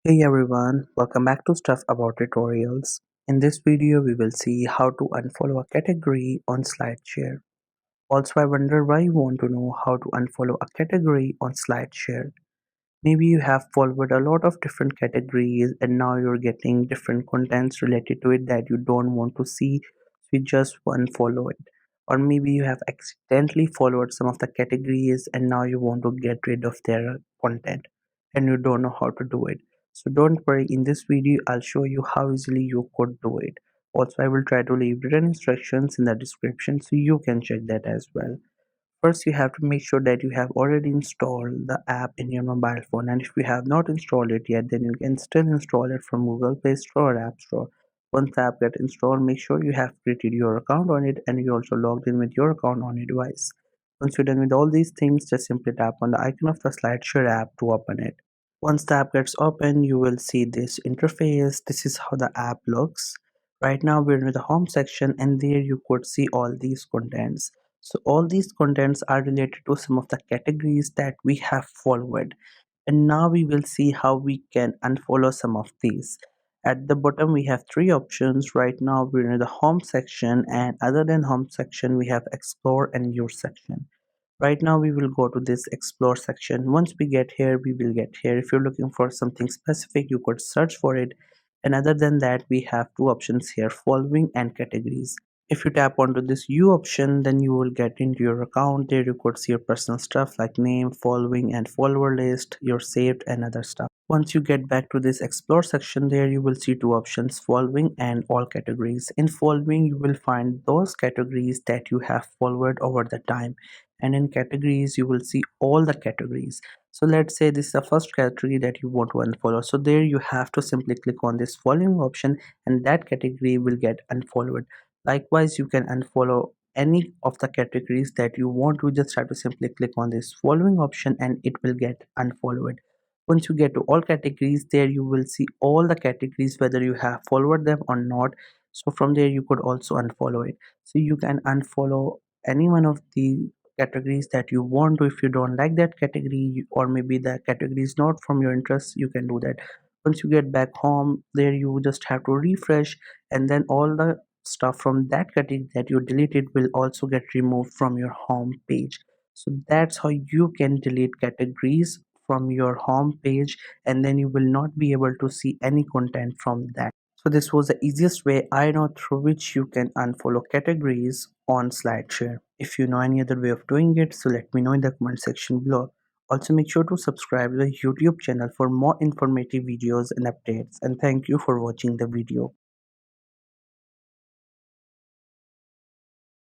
Hey everyone, welcome back to Stuff About Tutorials. In this video, we will see how to unfollow a category on Slideshare. Also, I wonder why you want to know how to unfollow a category on Slideshare. Maybe you have followed a lot of different categories and now you're getting different contents related to it that you don't want to see, so you just unfollow it. Or maybe you have accidentally followed some of the categories and now you want to get rid of their content and you don't know how to do it. So don't worry, in this video I'll show you how easily you could do it. Also, I will try to leave written instructions in the description so you can check that as well. First, you have to make sure that you have already installed the app in your mobile phone, and if you have not installed it yet, then you can still install it from Google Play Store or App Store. Once the app gets installed, make sure you have created your account on it and you also logged in with your account on your device. Once you're done with all these things, just simply tap on the icon of the Slideshare app to open it. Once the app gets open, you will see this interface. This is how the app looks. Right now we're in the home section and there you could see all these contents. So all these contents are related to some of the categories that we have followed. And now we will see how we can unfollow some of these. At the bottom we have three options. Right now we're in the home section, and other than home section we have explore and use section. Right now we will go to this explore section. Once we get here, we will get here. If you're looking for something specific, you could search for it. And other than that, we have two options here, following and categories. If you tap onto this U option, then you will get into your account. There you could see your personal stuff like name, following and follower list, your saved and other stuff. Once you get back to this explore section, there you will see two options, following and all categories. In following, you will find those categories that you have followed over the time, and in categories you will see all the categories. So let's say this is the first category that you want to unfollow, so there you have to simply click on this following option and that category will get unfollowed. Likewise, you can unfollow any of the categories that you want to. Just have to simply click on this following option and it will get unfollowed. Once you get to all categories, there you will see all the categories whether you have followed them or not. So from there you could also unfollow it. So you can unfollow any one of the categories that you want to. If you don't like that category, or maybe the category is not from your interest, you can do that. Once you get back home, there you just have to refresh, and then all the stuff from that category that you deleted will also get removed from your home page. So that's how you can delete categories from your home page, and then you will not be able to see any content from that. So this was the easiest way I know through which you can unfollow categories on Slideshare. If you know any other way of doing it, so let me know in the comment section below. Also make sure to subscribe to the YouTube channel for more informative videos and updates, and thank you for watching the video.